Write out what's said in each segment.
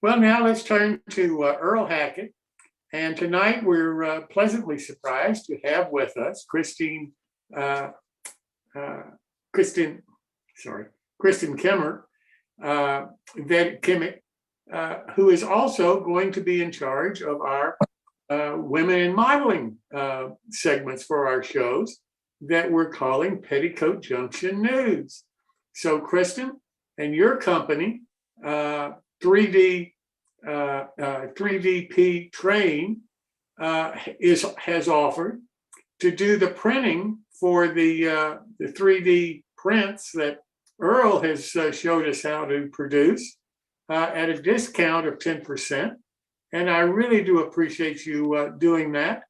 Well, now let's turn to Earl Hackett. And tonight we're pleasantly surprised to have with us Kristen Kimmer, Kimmick, who is also going to be in charge of our women in modeling segments for our shows that we're calling Petticoat Junction News. So Kristen and your company, 3DP Train, has offered to do the printing for the 3D prints that Earl has showed us how to produce at a discount of 10%. And I really do appreciate you doing that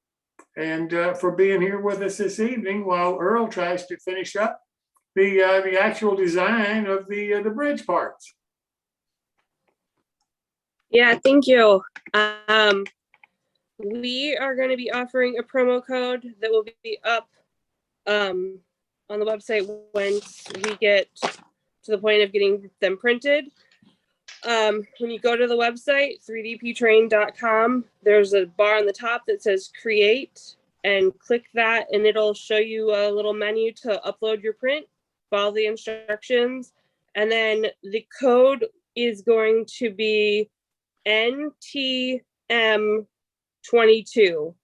and for being here with us this evening while Earl tries to finish up the actual design of the bridge parts. Yeah, thank you. We are going to be offering a promo code that will be up on the website once we get to the point of getting them printed. When you go to the website, 3dptrain.com, there's a bar on the top that says create, and click that and it'll show you a little menu to upload your print, follow the instructions, and then the code is going to be NTM22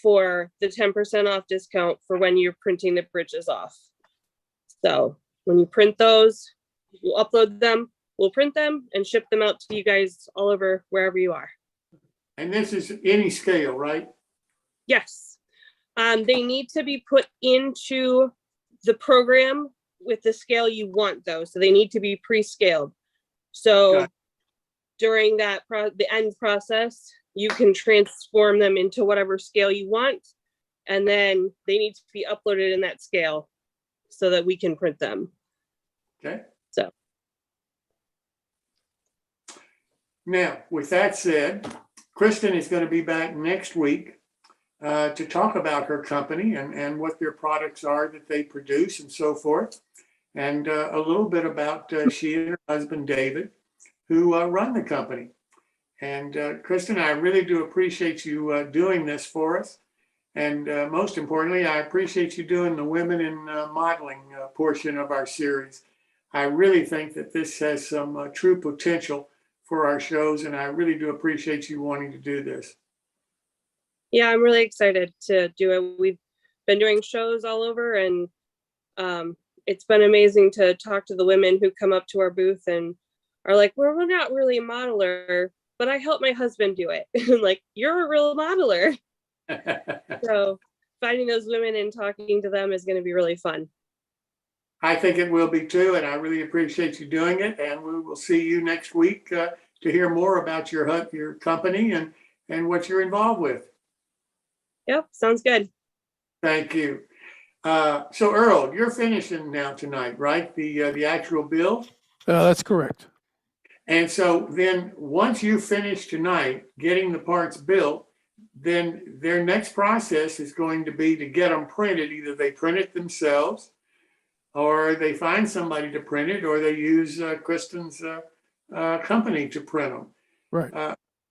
for the 10% off discount for when you're printing the bridges off. So when you print those, we'll upload them, we'll print them and ship them out to you guys all over wherever you are. And this is any scale, right? Yes. They need to be put into the program with the scale you want though. So they need to be pre-scaled. So during that the end process, you can transform them into whatever scale you want. And then they need to be uploaded in that scale so that we can print them. Okay. So. Now, with that said, Kristen is going to be back next week to talk about her company and what their products are that they produce and so forth. And a little bit about she and her husband, David, who run the company. And Kristen, I really do appreciate you doing this for us. And most importantly, I appreciate you doing the women in modeling portion of our series. I really think that this has some true potential for our shows, and I really do appreciate you wanting to do this. Yeah, I'm really excited to do it. We've been doing shows all over, and it's been amazing to talk to the women who come up to our booth and are like, well, we're not really a modeler, but I help my husband do it. Like, you're a real modeler. So finding those women and talking to them is going to be really fun. I think it will be too, and I really appreciate you doing it. And we will see you next week to hear more about your company and what you're involved with. Yep, sounds good. Thank you. So Earl, you're finishing now tonight, right? The actual build? That's correct. And so then once you finish tonight getting the parts built, then their next process is going to be to get them printed. Either they print it themselves or they find somebody to print it, or they use Kristen's company to print them. Right.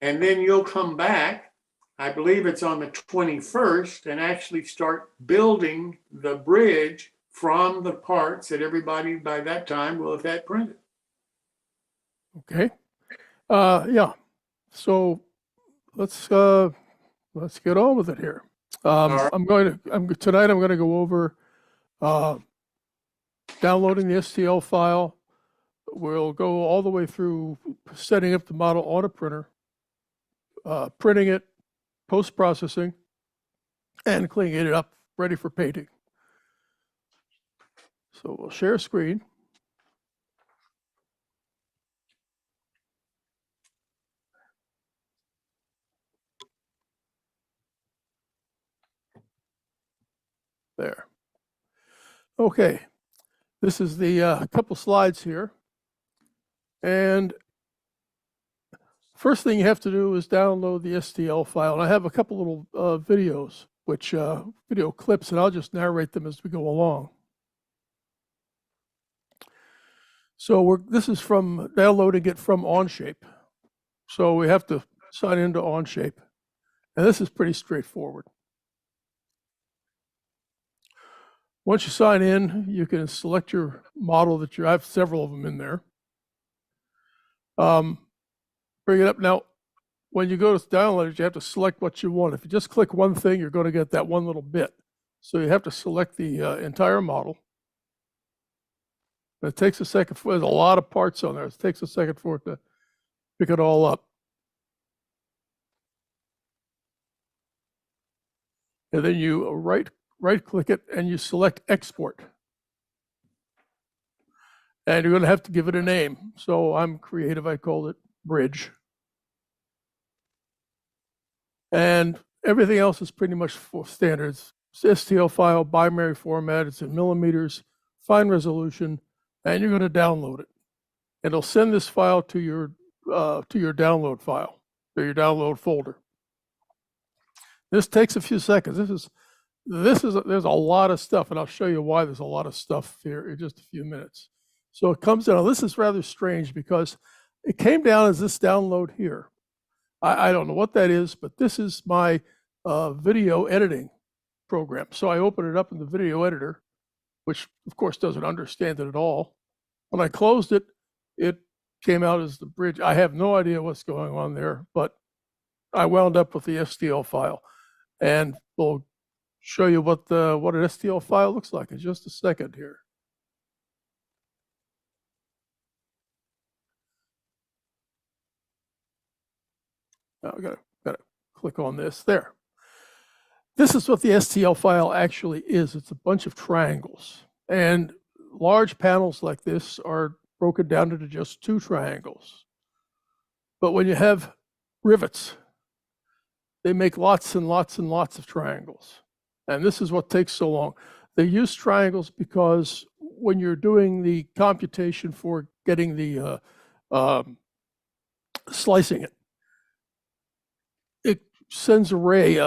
And then you'll come back, I believe it's on the 21st, and actually start building the bridge from the parts that everybody by that time will have had printed. Okay. Yeah. So let's get on with it here. Right. Tonight I'm going to go over downloading the STL file. We'll go all the way through setting up the model on a printer, printing it, post-processing, and cleaning it up, ready for painting. So we'll share screen. There. Okay. This is the couple slides here. And first thing you have to do is download the STL file. And I have a couple little videos, video clips, and I'll just narrate them as we go along. So this is from downloading it from Onshape. So we have to sign into Onshape. And this is pretty straightforward. Once you sign in, you can select your model that I have several of them in there. Bring it up. Now, when you go to download it, you have to select what you want. If you just click one thing, you're going to get that one little bit. So you have to select the entire model. It takes a second. There's a lot of parts on there. It takes a second for it to pick it all up. And then you right click it and you select export. And you're going to have to give it a name. So I'm creative. I called it bridge. And everything else is pretty much for standards. It's STL file, binary format. It's in millimeters, fine resolution, and you're going to download it. And it'll send this file to your download file, or your download folder. This takes a few seconds. There's a lot of stuff, and I'll show you why there's a lot of stuff here in just a few minutes. So it comes down. This is rather strange because it came down as this download here. I don't know what that is, but this is my video editing program. So I open it up in the video editor, which of course doesn't understand it at all. When I closed it, it came out as the bridge. I have no idea what's going on there, but I wound up with the STL file. And we'll show you what an STL file looks like in just a second here. Now I gotta click on this there. This is what the STL file actually is. It's a bunch of triangles, and large panels like this are broken down into just 2 triangles. But when you have rivets, they make lots and lots and lots of triangles. And this is what takes so long. They use triangles because when you're doing the computation for getting the slicing it, it sends a ray,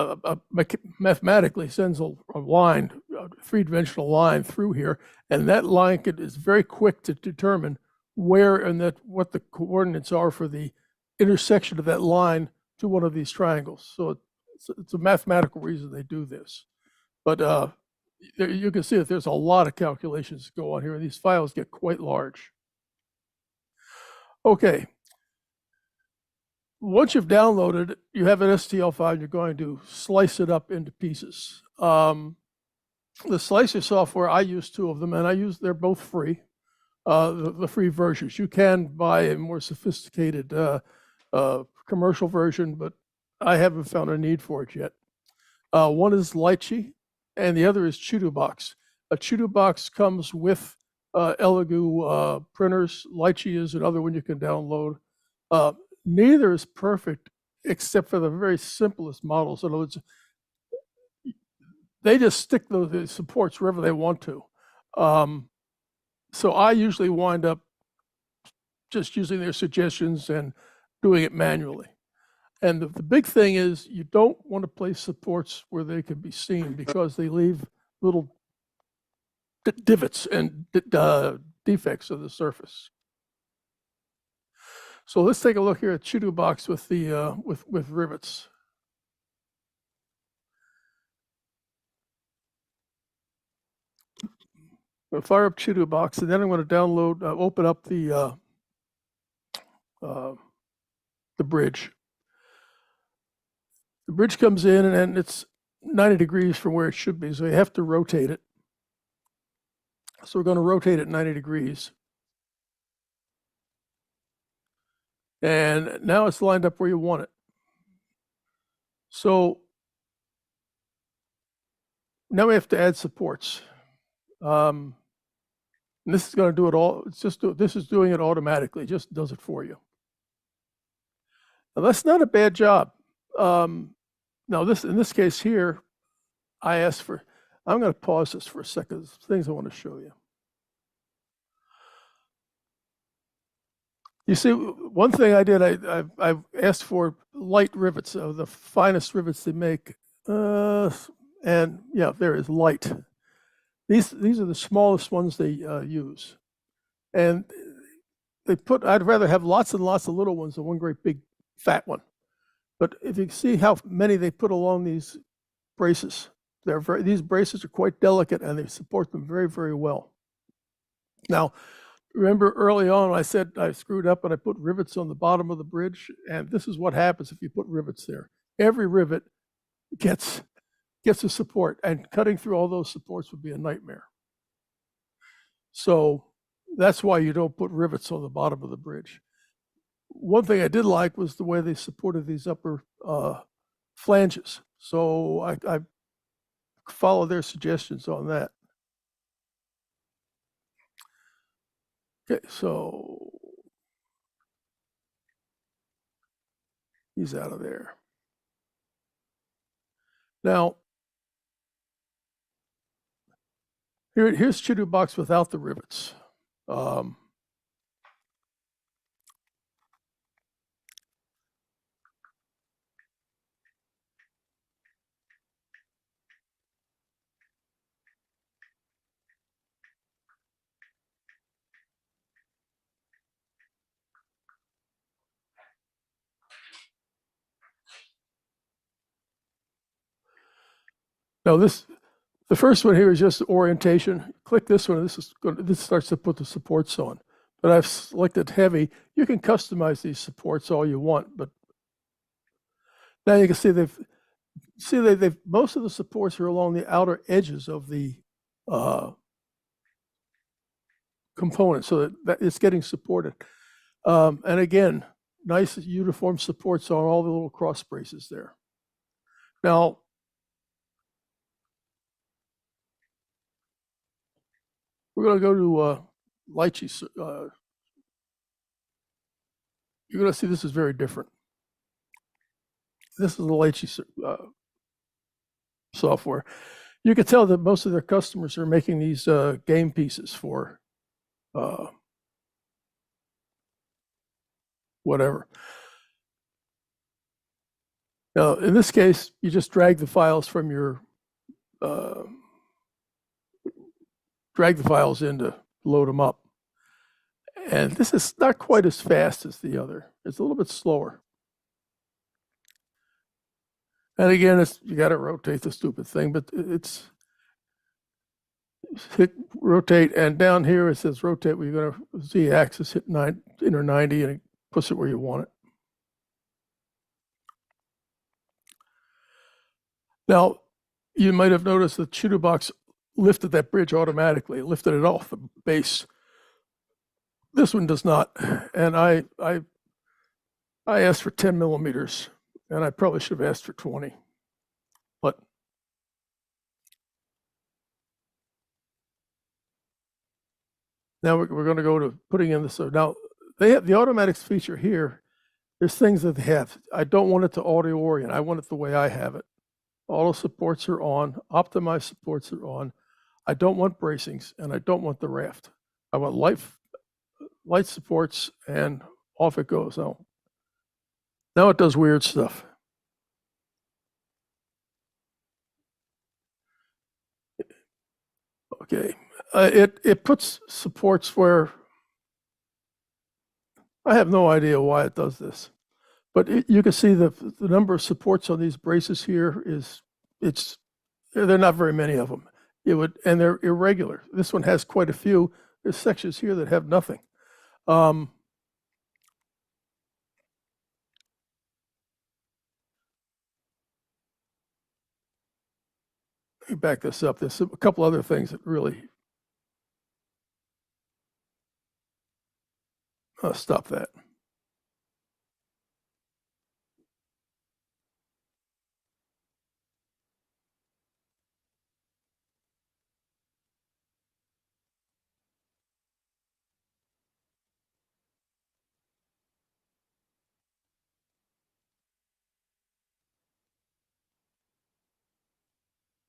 mathematically sends a line, a 3-dimensional line through here, and that line is very quick to determine where and what the coordinates are for the intersection of that line to one of these triangles. So it's a mathematical reason they do this. But you can see that there's a lot of calculations that go on here, and these files get quite large. Okay. Once you've downloaded it, you have an STL file, and you're going to slice it up into pieces. The slicer software, I use 2 of them, and they're both free, the free versions. You can buy a more sophisticated commercial version, but I haven't found a need for it yet. One is Lychee, and the other is Chudobox. A Chudobox comes with Elegoo printers. Lychee is another one you can download. Neither is perfect except for the very simplest models. In other words, they just stick the supports wherever they want to. So I usually wind up just using their suggestions and doing it manually. And the big thing is you don't want to place supports where they can be seen because they leave little divots and defects of the surface. So let's take a look here at Chudobox with the with rivets. I'm going to fire up Chudobox, and then I'm going to download, open up the bridge. The bridge comes in, and it's 90 degrees from where it should be, so you have to rotate it. So we're going to rotate it 90 degrees. And now it's lined up where you want it. So now we have to add supports. And this is going to do it all. This is doing it automatically. It just does it for you. Now that's not a bad job. Now in this case here, I asked for. I'm going to pause this for a second. There's things I want to show you. You see, one thing I did, I've asked for light rivets, the finest rivets they make, and yeah, there is light. These are the smallest ones they use, and I'd rather have lots and lots of little ones than one great big fat one. But if you see how many they put along these braces, these braces are quite delicate and they support them very, very well. Now, remember early on I said I screwed up and I put rivets on the bottom of the bridge, and this is what happens if you put rivets there. Every rivet gets a support, and cutting through all those supports would be a nightmare. So that's why you don't put rivets on the bottom of the bridge. One thing I did like was the way they supported these upper flanges. So I followed their suggestions on that. Okay, so he's out of there. Now, here's Chidu box without the rivets. Now the first one here is just orientation. Click this one. This starts to put the supports on. But I've selected heavy. You can customize these supports all you want, but now you can see they've most of the supports are along the outer edges of the component, so that it's getting supported. And again, nice uniform supports on all the little cross braces there. Now, we're going to go to Lychee. You're going to see this is very different. This is the Lychee software. You can tell that most of their customers are making these game pieces for whatever. Now, in this case, you just drag the files from your drag the files in to load them up. And this is not quite as fast as the other. It's a little bit slower. And again, you got to rotate the stupid thing, but it's hit rotate, and down here it says rotate. We're going to Z-axis hit 90 and it puts it where you want it. Now, you might have noticed the Chidu box lifted that bridge automatically, lifted it off the base. This one does not, and I asked for 10 millimeters, and I probably should have asked for 20, but now we're going to go to putting in this. Now, they have the automatics feature here. There's things that they have. I don't want it to auto orient. I want it the way I have it. Auto supports are on. Optimized supports are on. I don't want bracings, and I don't want the raft. I want light supports, and off it goes. Now it does weird stuff. Okay, it puts supports where I have no idea why it does this, but you can see the number of supports on these braces here they're not very many of them. And they're irregular. This one has quite a few. There's sections here that have nothing. Let me back this up. There's a couple other things that really stop that.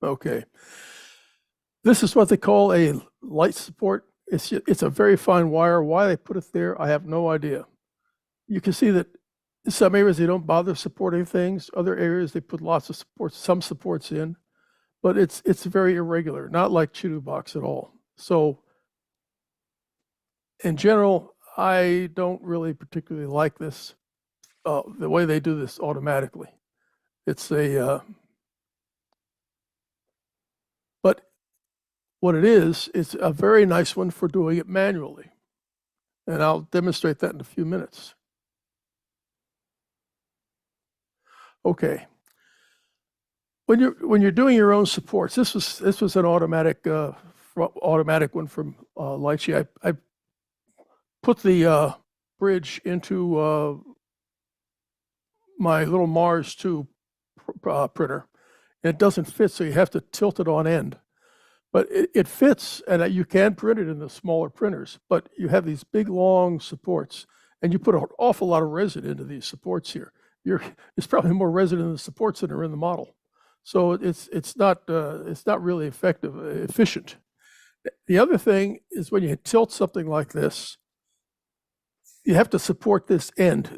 Okay. This is what they call a light support. It's a very fine wire. Why they put it there, I have no idea. You can see that in some areas they don't bother supporting things. Other areas they put lots of supports, some supports in, but it's very irregular, not like Chidu box at all. So in general, I don't really particularly like this. the way they do this automatically. It's but what it is, it's a very nice one for doing it manually. And I'll demonstrate that in a few minutes. Okay. When you're doing your own supports, this was an automatic one from Lychee. I put the bridge into my little Mars 2 printer, and it doesn't fit, so you have to tilt it on end. But it fits, and you can print it in the smaller printers, but you have these big, long supports, and you put an awful lot of resin into these supports here. There's probably more resin in the supports than are in the model. So it's not really efficient. The other thing is when you tilt something like this, you have to support this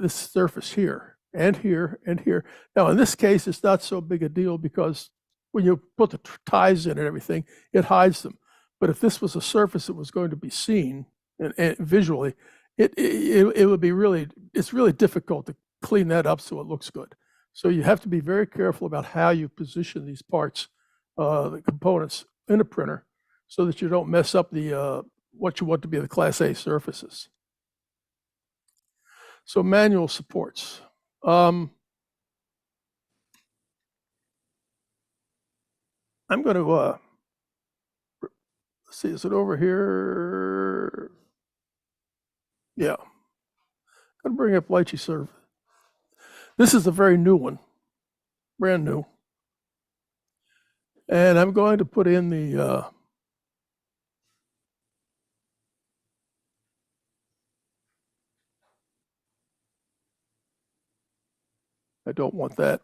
surface here, and here, and here. Now, in this case, it's not so big a deal because when you put the ties in and everything, it hides them. But if this was a surface that was going to be seen and visually, it would be it's really difficult to clean that up so it looks good. So you have to be very careful about how you position these parts, the components in a printer, so that you don't mess up the what you want to be the Class A surfaces. So manual supports. I'm going to let's see, is it over here? Yeah. I'm going to bring up Lychee Serve. This is a very new one, brand new. And I'm going to put in the I don't want that.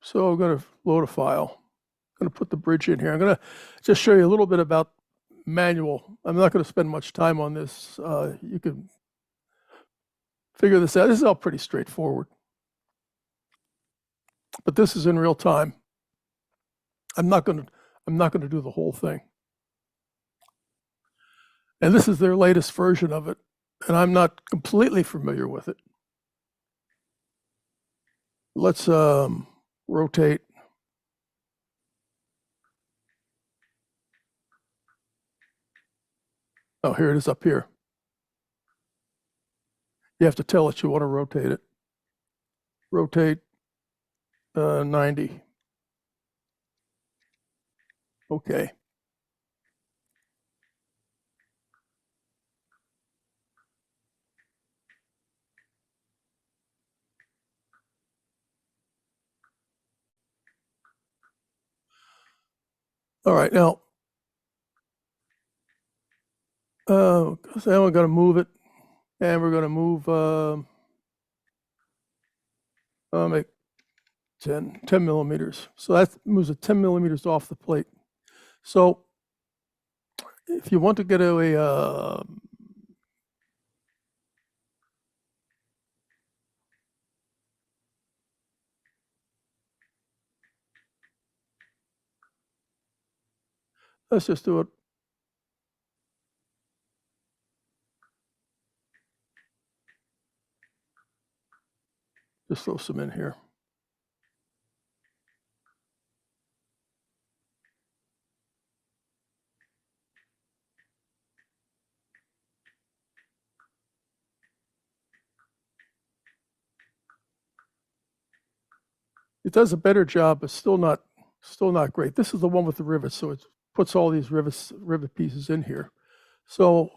So I'm going to load a file. I'm going to put the bridge in here. I'm going to just show you a little bit about manual. I'm not going to spend much time on this. You can figure this out. This is all pretty straightforward. But this is in real time. I'm not going to do the whole thing. And this is their latest version of it, and I'm not completely familiar with it. Let's rotate. Oh, here it is up here. You have to tell it you want to rotate it. Rotate 90. Okay. All right, now, so now we're going to move it, and we're going to move, I'll make 10 millimeters. So that moves it 10 millimeters off the plate. So if you want to get a let's just do it. Just throw some in here. It does a better job, but still not great. This is the one with the rivets, so it puts all these rivet pieces in here. So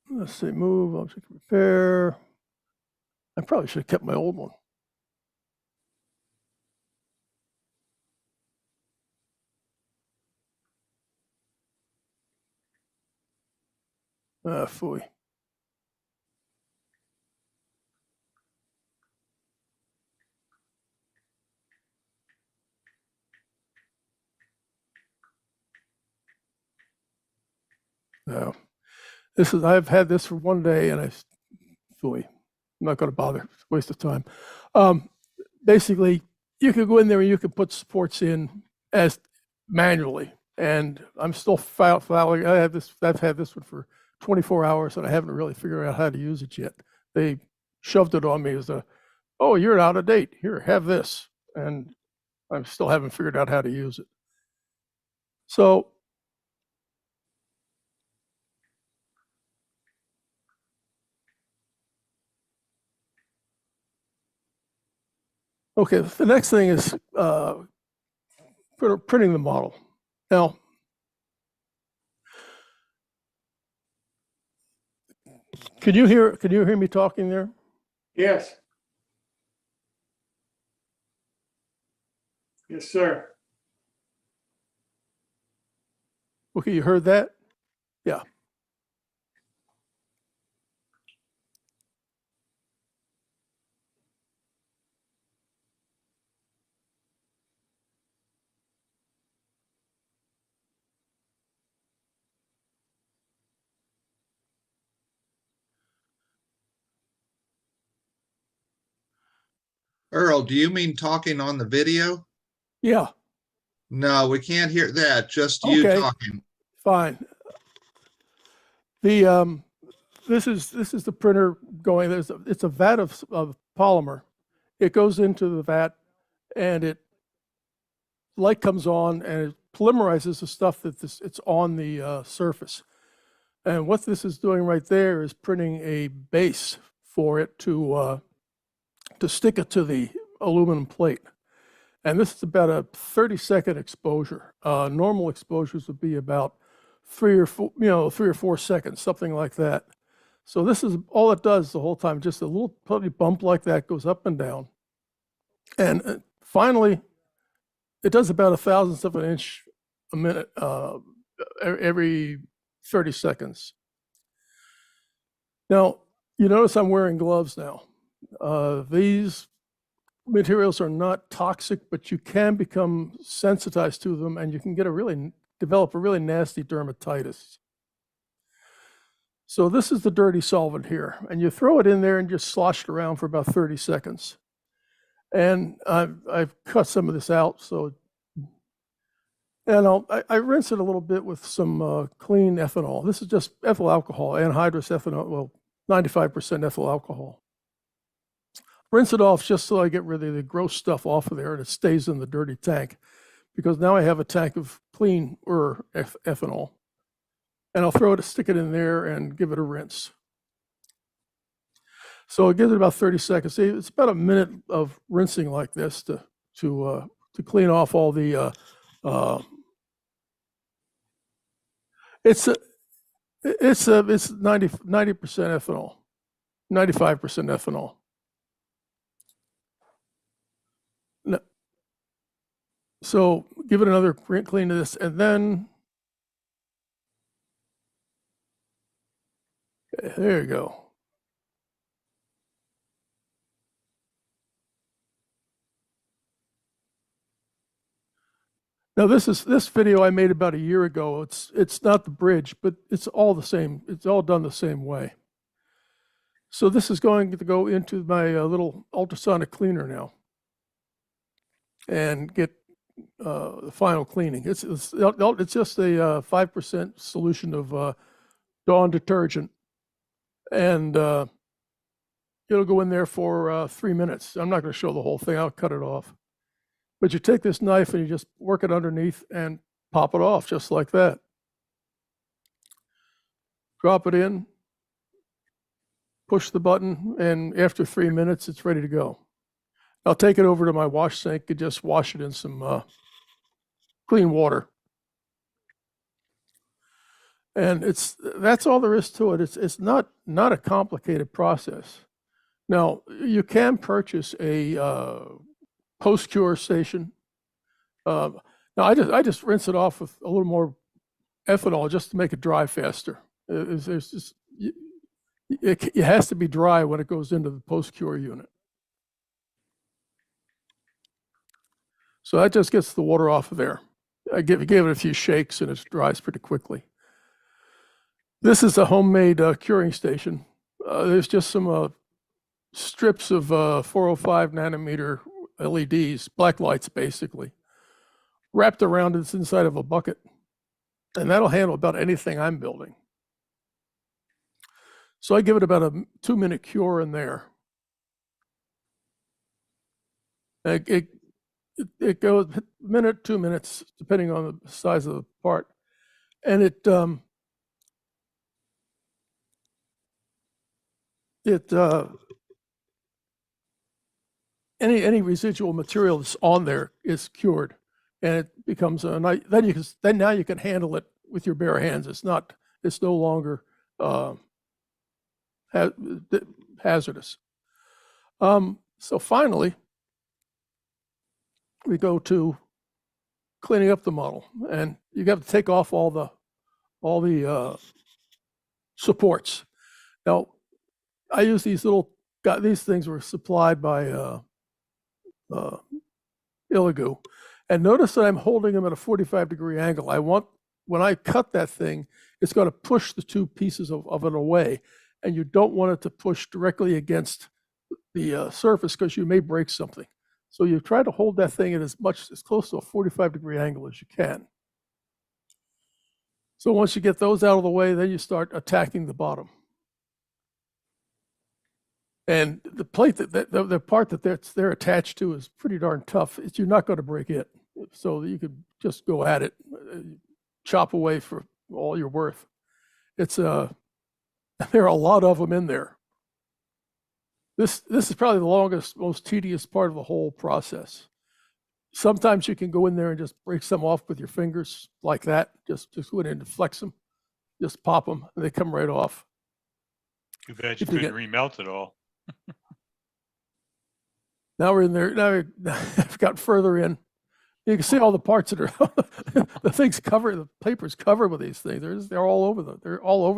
let's say move, object repair. I probably should have kept my old one. Phooey. No. I've had this for one day and phooey. I'm not going to bother. It's a waste of time. Basically, you could go in there and you could put supports in as manually. And I'm still filing. I've had this one for 24 hours and I haven't really figured out how to use it yet. They shoved it on me as oh, you're out of date. Here, have this. And I still haven't figured out how to use it. So okay, the next thing is printing the model. Now, can you hear me talking there? Yes. Yes, sir. Okay, you heard that? Yeah. Earl, do you mean talking on the video? Yeah. No, we can't hear that. Just you Okay. talking. Fine. The this is the printer going. It's a vat of polymer. It goes into the vat, and light comes on, and it polymerizes the stuff it's on the surface. And what this is doing right there is printing a base for it to stick it to the aluminum plate. And this is about a 30-second exposure. Normal exposures would be about 3 or 4 seconds, something like that. So this is all it does the whole time. Just a little putty bump like that goes up and down. And finally, it does about 1,000th of an inch a minute every 30 seconds. Now, you notice I'm wearing gloves now. These materials are not toxic, but you can become sensitized to them, and you can develop a really nasty dermatitis. So this is the dirty solvent here, and you throw it in there and just slosh it around for about 30 seconds. And I've cut some of this out, and I rinse it a little bit with some clean ethanol. This is just ethyl alcohol, anhydrous ethanol, well, 95% ethyl alcohol. Rinse it off just so I get rid of the gross stuff off of there and it stays in the dirty tank, because now I have a tank of clean ethanol. And I'll stick it in there and give it a rinse. So it gives it about 30 seconds. It's about a minute of rinsing like this to clean off all the. It's 90% ethanol, 95% ethanol. So give it another clean of this, and then there you go. Now this video I made about a year ago. It's not the bridge, but it's all the same. It's all done the same way. So this is going to go into my little ultrasonic cleaner now, and get the final cleaning. It's just a 5% solution of Dawn detergent, and it'll go in there for 3 minutes. I'm not going to show the whole thing. I'll cut it off. But you take this knife and you just work it underneath and pop it off just like that. Drop it in, push the button, and after 3 minutes, it's ready to go. I'll take it over to my wash sink and just wash it in some clean water. And that's all there is to it. It's not a complicated process. Now, you can purchase a post-cure station. Now, I just rinse it off with a little more ethanol just to make it dry faster. It has to be dry when it goes into the post-cure unit. So that just gets the water off of there. I gave it a few shakes and it dries pretty quickly. This is a homemade curing station. There's just some strips of 405 nanometer LEDs, black lights basically, wrapped around it's inside of a bucket. And that'll handle about anything I'm building. So I give it about a 2-minute cure in there. It goes a minute, 2 minutes, depending on the size of the part. And any residual material that's on there is cured, and it becomes a nice. Then now you can handle it with your bare hands. It's no longer hazardous. So finally, we go to cleaning up the model, and you have to take off all the supports. Now, I use these these things were supplied by Illigu, and notice that I'm holding them at a 45-degree angle. When I cut that thing, it's going to push the two pieces of it away, and you don't want it to push directly against the surface because you may break something. So you try to hold that thing at as close to a 45-degree angle as you can. So once you get those out of the way, then you start attacking the bottom. And the plate the part that they're attached to is pretty darn tough. You're not going to break it, so you could just go at it, chop away for all you're worth. There are a lot of them in there. This is probably the longest, most tedious part of the whole process. Sometimes you can go in there and just break some off with your fingers like that. Just go in and flex them, just pop them, and they come right off. Too bad you couldn't remelt it all. Now we're in there. Now I've got further in. You can see all the parts that are the things covered. The paper's covered with these things. They're all over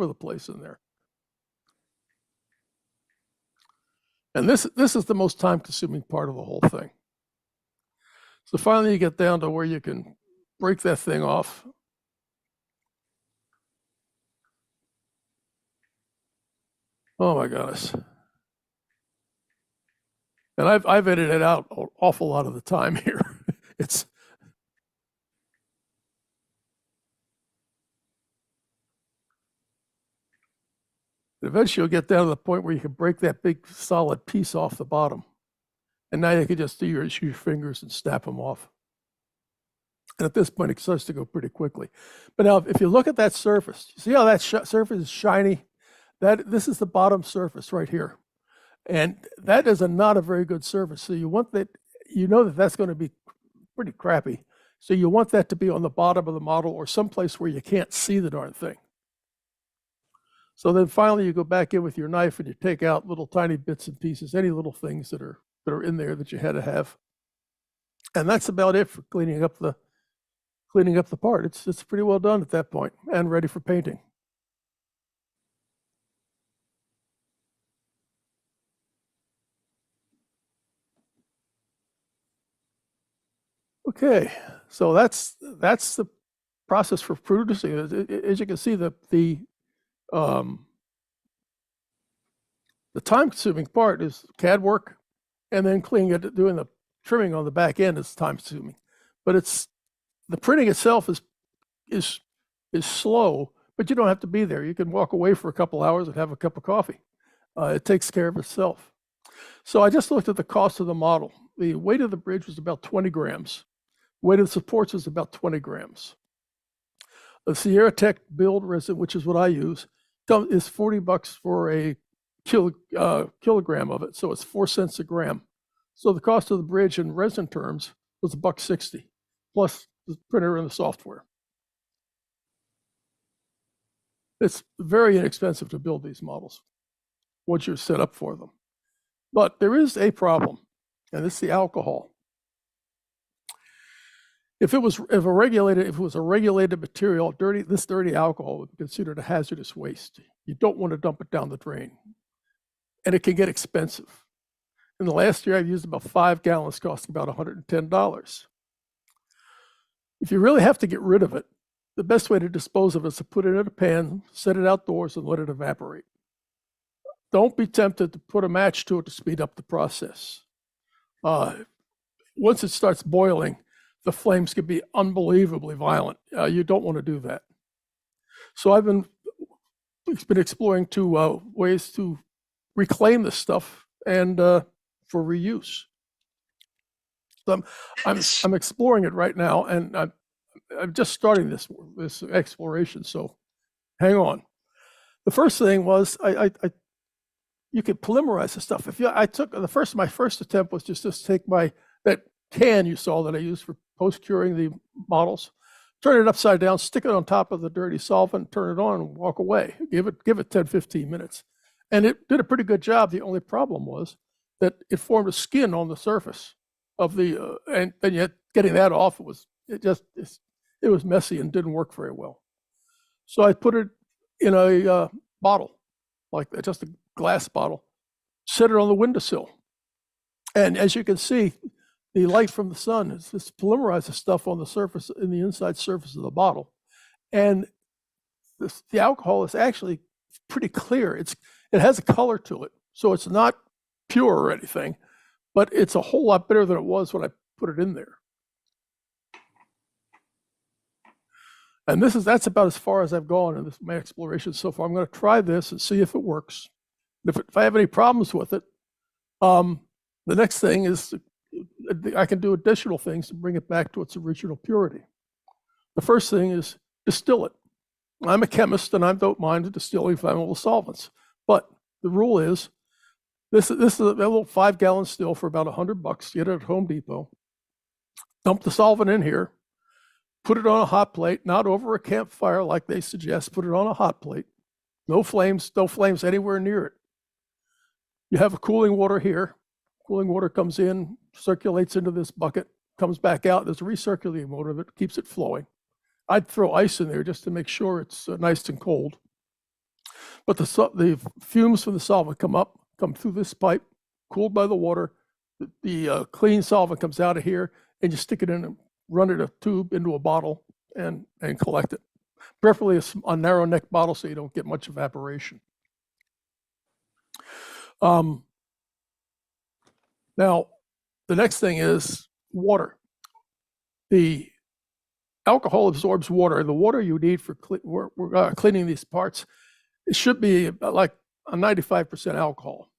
the place in there. And this is the most time-consuming part of the whole thing. So finally, you get down to where you can break that thing off. Oh my goodness! And I've edited out an awful lot of the time here. It's eventually you'll get down to the point where you can break that big solid piece off the bottom. And now you can just do your fingers and snap them off. And at this point, it starts to go pretty quickly. But now, if you look at that surface, you see how that surface is shiny? This is the bottom surface right here. And that is not a very good surface. So you want that, that's going to be pretty crappy. So you want that to be on the bottom of the model or someplace where you can't see the darn thing. So then finally you go back in with your knife and you take out little tiny bits and pieces, any little things that are in there that you had to have. And that's about it for cleaning up the part. It's pretty well done at that point and ready for painting. Okay, so that's the process for producing. As you can see, the time-consuming part is CAD work, and then cleaning it, doing the trimming on the back end is time-consuming. But the printing itself is slow, but you don't have to be there. You can walk away for a couple hours and have a cup of coffee. It takes care of itself. So I just looked at the cost of the model. The weight of the bridge was about 20 grams. Weight of the supports is about 20 grams. The Sierra Tech build resin, which is what I use, is $40 for a kilogram of it. So it's 4 cents a gram. So the cost of the bridge in resin terms was $1.60 plus the printer and the software. It's very inexpensive to build these models once you're set up for them. But there is a problem, and it's the alcohol. If it was a regulated material, this dirty alcohol would be considered a hazardous waste. You don't want to dump it down the drain. And it can get expensive. In the last year, I've used about 5 gallons, costing about $110. If you really have to get rid of it, the best way to dispose of it is to put it in a pan, set it outdoors, and let it evaporate. Don't be tempted to put a match to it to speed up the process. Once it starts boiling, the flames can be unbelievably violent. You don't want to do that. So I've been been exploring two ways to reclaim this stuff and for reuse. So I'm exploring it right now, and I'm just starting this exploration. So hang on. The first thing was you could polymerize the stuff. My first attempt was just to take that can you saw that I used for post curing the bottles, turn it upside down, stick it on top of the dirty solvent, turn it on, and walk away. Give it 10, 15 minutes, and it did a pretty good job. The only problem was that it formed a skin on the surface of the and yet getting that off it was messy and didn't work very well. So I put it in a bottle, like just a glass bottle, set it on the windowsill. And as you can see, the light from the sun is just polymerizes stuff on the surface, in the inside surface of the bottle. And the alcohol is actually pretty clear. It has a color to it. So it's not pure or anything, but it's a whole lot better than it was when I put it in there. And that's about as far as I've gone in my exploration so far. I'm going to try this and see if it works. If I have any problems with it, the next thing is I can do additional things to bring it back to its original purity. The first thing is distill it. I'm a chemist, and I don't mind distilling flammable solvents. But the rule is, this is a little 5-gallon still for about $100. Get it at Home Depot. Dump the solvent in here. Put it on a hot plate, not over a campfire like they suggest. Put it on a hot plate. No flames anywhere near it. You have a cooling water here. Cooling water comes in, circulates into this bucket, comes back out. There's a recirculating motor that keeps it flowing. I'd throw ice in there just to make sure it's nice and cold. But the fumes from the solvent come through this pipe, cooled by the water. The clean solvent comes out of here, and you stick it in and run it a tube into a bottle and collect it. Preferably a narrow neck bottle so you don't get much evaporation. Now, the next thing is water. The alcohol absorbs water. The water you need for cleaning these parts, it should be like a 95% alcohol.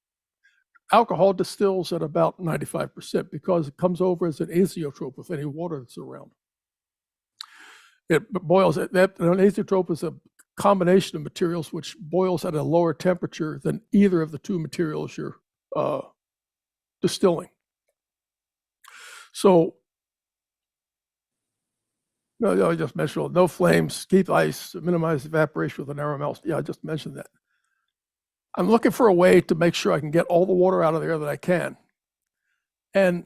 Alcohol distills at about 95% because it comes over as an azeotrope with any water that's around. It boils. An azeotrope is a combination of materials which boils at a lower temperature than either of the two materials you're distilling. So, no, I just mentioned no flames, keep ice, minimize evaporation with a narrow melt. Yeah, I just mentioned that. I'm looking for a way to make sure I can get all the water out of there that I can. And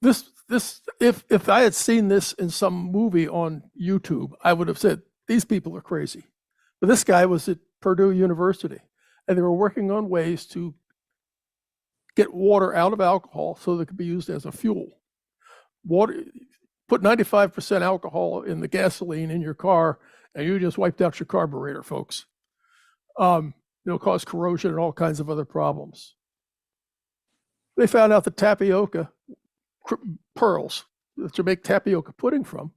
if I had seen this in some movie on YouTube, I would have said, these people are crazy. But this guy was at Purdue University, and they were working on ways to get water out of alcohol so that it could be used as a fuel. Water, put 95% alcohol in the gasoline in your car, and you just wiped out your carburetor, folks. It'll cause corrosion and all kinds of other problems. They found out that tapioca pearls that you make tapioca pudding from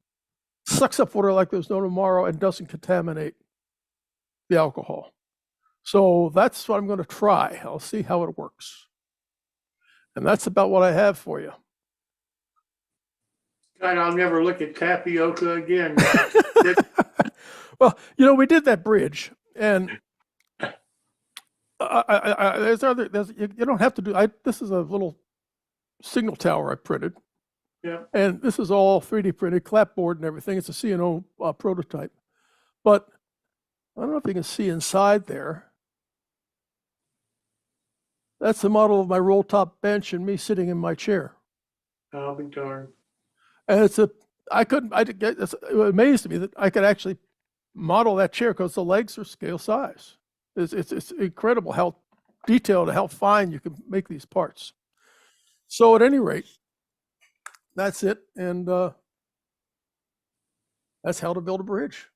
sucks up water like there's no tomorrow and doesn't contaminate the alcohol. So that's what I'm going to try. I'll see how it works. And that's about what I have for you. God, I'll never look at tapioca again. Well, we did that bridge, and you don't have to do. This is a little signal tower I printed. Yeah. And this is all 3D printed, clapboard and everything. It's a C&O prototype. But I don't know if you can see inside there. That's the model of my roll top bench and me sitting in my chair. I'll be darned. And it amazed me that I could actually model that chair because the legs are scale size. It's incredible how detailed and how fine you can make these parts. So at any rate, that's it. And that's how to build a bridge.